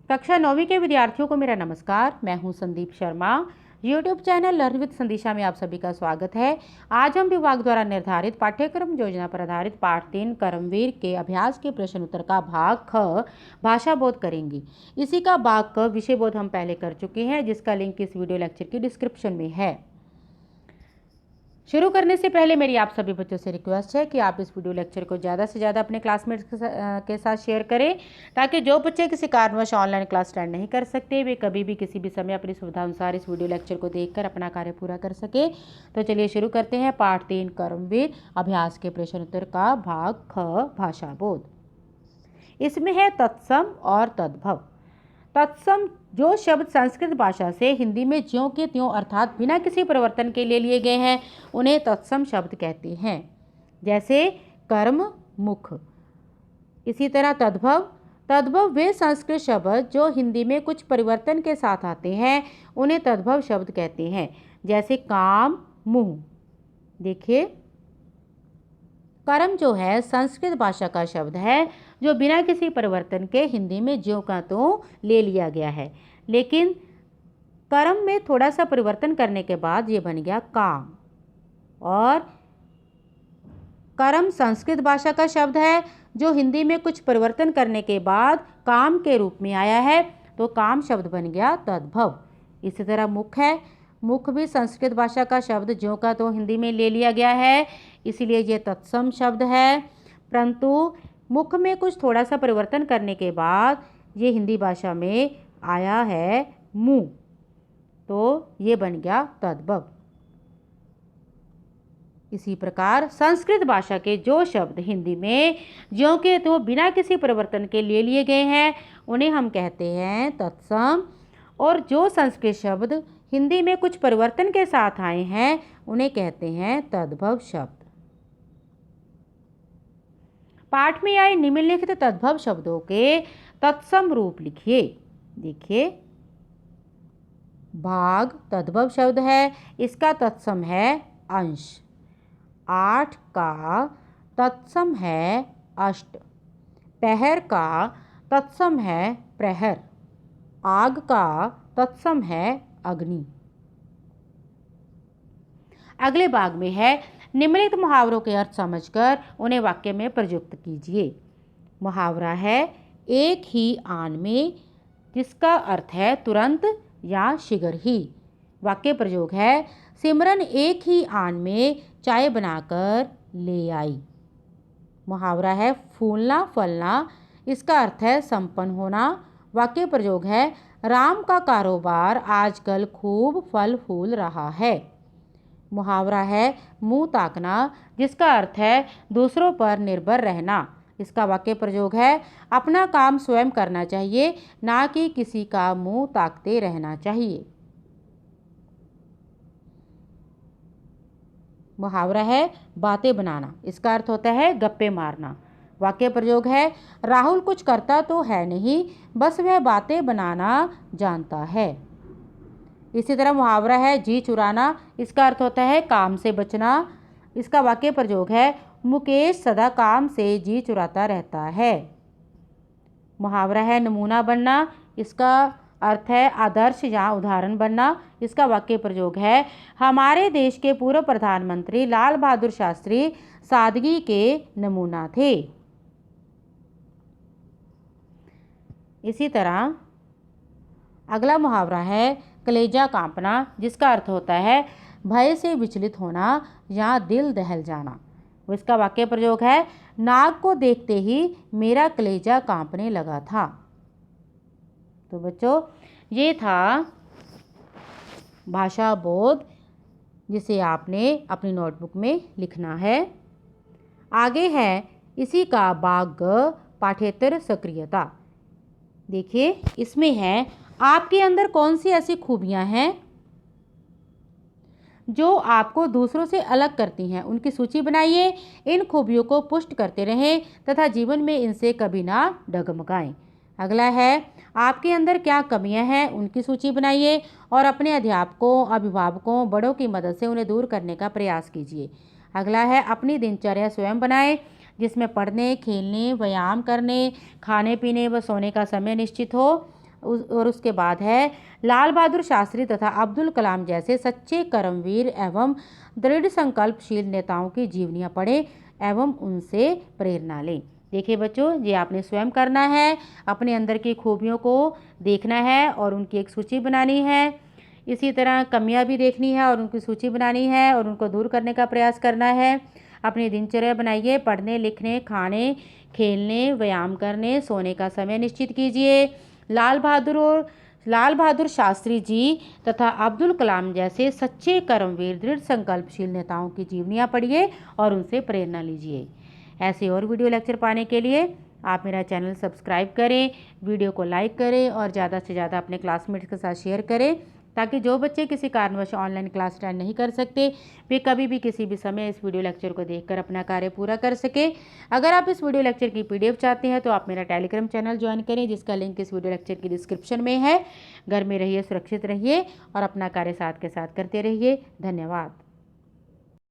कक्षा 9वीं के विद्यार्थियों को मेरा नमस्कार। मैं हूं Sandeep Sharma. YouTube channel learn with Sandisha में आप सभी का स्वागत है। आज हम विभाग द्वारा निर्धारित पाठ्यक्रम योजना पर आधारित पाठ 3 कर्मवीर के अभ्यास के प्रश्न उत्तर का भाग ख भाषा बोध करेंगे। इसी का भाग क विषय बोध हम पहले कर चुके हैं, जिसका लिंक इस वीडियो लेक्चर की डिस्क्रिप्शन में है। शुरू करने से पहले मेरी आप सभी बच्चों से रिक्वेस्ट है कि आप इस वीडियो लेक्चर को ज़्यादा से ज़्यादा अपने क्लासमेट्स के साथ शेयर करें, ताकि जो बच्चे किसी कारणवश ऑनलाइन क्लास अटेंड नहीं कर सकते वे कभी भी किसी भी समय अपनी सुविधा अनुसार इस वीडियो लेक्चर को देखकर अपना कार्य पूरा कर सके। तो चलिए शुरू करते हैं पाठ 3 कर्मवीर अभ्यास के प्रश्न उत्तर का भाग ख भाषा बोध। इसमें है तत्सम और तद्भव। तत्सम जो शब्द संस्कृत भाषा से हिंदी में ज्यों के त्यों अर्थात बिना किसी परिवर्तन के ले लिए गए हैं, उन्हें तत्सम शब्द कहते हैं। जैसे कर्म, मुख। इसी तरह तद्भव। तद्भव वे संस्कृत शब्द जो हिंदी में कुछ परिवर्तन के साथ आते हैं, उन्हें तद्भव शब्द कहते हैं। जैसे काम, मुंह। देखिए, कर्म जो है संस्कृत भाषा का शब्द है जो बिना किसी परिवर्तन के हिंदी में ज्यों का त्यों ले लिया गया है, लेकिन कर्म में थोड़ा सा परिवर्तन करने के बाद ये बन गया काम। और कर्म संस्कृत भाषा का शब्द है जो हिंदी में कुछ परिवर्तन करने के बाद काम के रूप में आया है, तो काम शब्द बन गया तद्भव। इसी तरह मुख है। मुख भी संस्कृत भाषा का शब्द ज्यों का त्यों हिंदी में ले लिया गया है, इसीलिए ये तत्सम शब्द है। परंतु मुख में कुछ थोड़ा सा परिवर्तन करने के बाद ये हिंदी भाषा में आया है मुंह, तो ये बन गया तद्भव। इसी प्रकार संस्कृत भाषा के जो शब्द हिंदी में ज्यों के त्यों बिना किसी परिवर्तन के ले लिए गए हैं, उन्हें हम कहते हैं तत्सम। और जो संस्कृत शब्द हिंदी में कुछ परिवर्तन के साथ आए हैं, उन्हें कहते हैं तद्भव शब्द। पाठ में आए निम्नलिखित तद्भव शब्दों के तत्सम रूप लिखिए। देखिए, भाग तद्भव शब्द है, इसका तत्सम है अंश। 8 का तत्सम है अष्ट। पहर का तत्सम है प्रहर। आग का तत्सम है अग्नि। अगले भाग में है निम्नलिखित मुहावरों के अर्थ समझकर उन्हें वाक्य में प्रयुक्त कीजिए। मुहावरा है एक ही आन में, जिसका अर्थ है तुरंत या शीघ्र ही। वाक्य प्रयोग है सिमरन एक ही आन में चाय बनाकर ले आई। मुहावरा है फूलना फलना, इसका अर्थ है संपन्न होना। वाक्य प्रयोग है राम का कारोबार आजकल खूब फल फूल रहा है। मुहावरा है मुंह ताकना, जिसका अर्थ है दूसरों पर निर्भर रहना। इसका वाक्य प्रयोग है अपना काम स्वयं करना चाहिए, ना कि किसी का मुंह ताकते रहना चाहिए। मुहावरा है बातें बनाना, इसका अर्थ होता है गप्पे मारना। वाक्य प्रयोग है राहुल कुछ करता तो है नहीं, बस वह बातें बनाना जानता है। इसी तरह मुहावरा है जी चुराना, इसका अर्थ होता है काम से बचना। इसका वाक्य प्रयोग है मुकेश सदा काम से जी चुराता रहता है। मुहावरा है नमूना बनना, इसका अर्थ है आदर्श या उदाहरण बनना। इसका वाक्य प्रयोग है हमारे देश के पूर्व प्रधानमंत्री लाल बहादुर शास्त्री सादगी के नमूना थे। इसी तरह अगला मुहावरा है कलेजा कांपना, जिसका अर्थ होता है भय से विचलित होना या दिल दहल जाना। इसका वाक्य प्रयोग है नाग को देखते ही मेरा कलेजा कांपने लगा था। तो बच्चों, ये था भाषा बोध, जिसे आपने अपनी नोटबुक में लिखना है। आगे है इसी का भाग ग पाठ्येतर सक्रियता। देखिए, इसमें है आपके अंदर कौन सी ऐसी खूबियां हैं जो आपको दूसरों से अलग करती हैं, उनकी सूची बनाइए। इन खूबियों को पुष्ट करते रहें तथा जीवन में इनसे कभी ना डगमगाएं। अगला है आपके अंदर क्या कमियां हैं, उनकी सूची बनाइए और अपने अध्यापकों, अभिभावकों, बड़ों की मदद से उन्हें दूर करने का प्रयास कीजिए। अगला है अपनी दिनचर्या स्वयं बनाएं, जिसमें पढ़ने, खेलने, व्यायाम करने, खाने पीने व सोने का समय निश्चित हो। और उसके बाद है लाल बहादुर शास्त्री तथा अब्दुल कलाम जैसे सच्चे कर्मवीर एवं दृढ़ संकल्पशील नेताओं की जीवनियाँ पढ़ें एवं उनसे प्रेरणा लें। देखिए बच्चों, ये आपने स्वयं करना है, अपने अंदर की खूबियों को देखना है और उनकी एक सूची बनानी है। इसी तरह कमियां भी देखनी है और उनकी सूची बनानी है और उनको दूर करने का प्रयास करना है। अपनी दिनचर्या बनाइए, पढ़ने लिखने खाने खेलने व्यायाम करने सोने का समय निश्चित कीजिए। लाल बहादुर शास्त्री जी तथा अब्दुल कलाम जैसे सच्चे कर्मवीर दृढ़ संकल्पशील नेताओं की जीवनियाँ पढ़िए और उनसे प्रेरणा लीजिए। ऐसे और वीडियो लेक्चर पाने के लिए आप मेरा चैनल सब्सक्राइब करें, वीडियो को लाइक करें और ज़्यादा से ज़्यादा अपने क्लासमेट्स के साथ शेयर करें, ताकि जो बच्चे किसी कारणवश ऑनलाइन क्लास अटेंड नहीं कर सकते वे कभी भी किसी भी समय इस वीडियो लेक्चर को देखकर अपना कार्य पूरा कर सके। अगर आप इस वीडियो लेक्चर की PDF चाहते हैं तो आप मेरा टेलीग्राम चैनल ज्वाइन करें, जिसका लिंक इस वीडियो लेक्चर की डिस्क्रिप्शन में है। घर में रहिए, सुरक्षित रहिए और अपना कार्य साथ के साथ करते रहिए। धन्यवाद।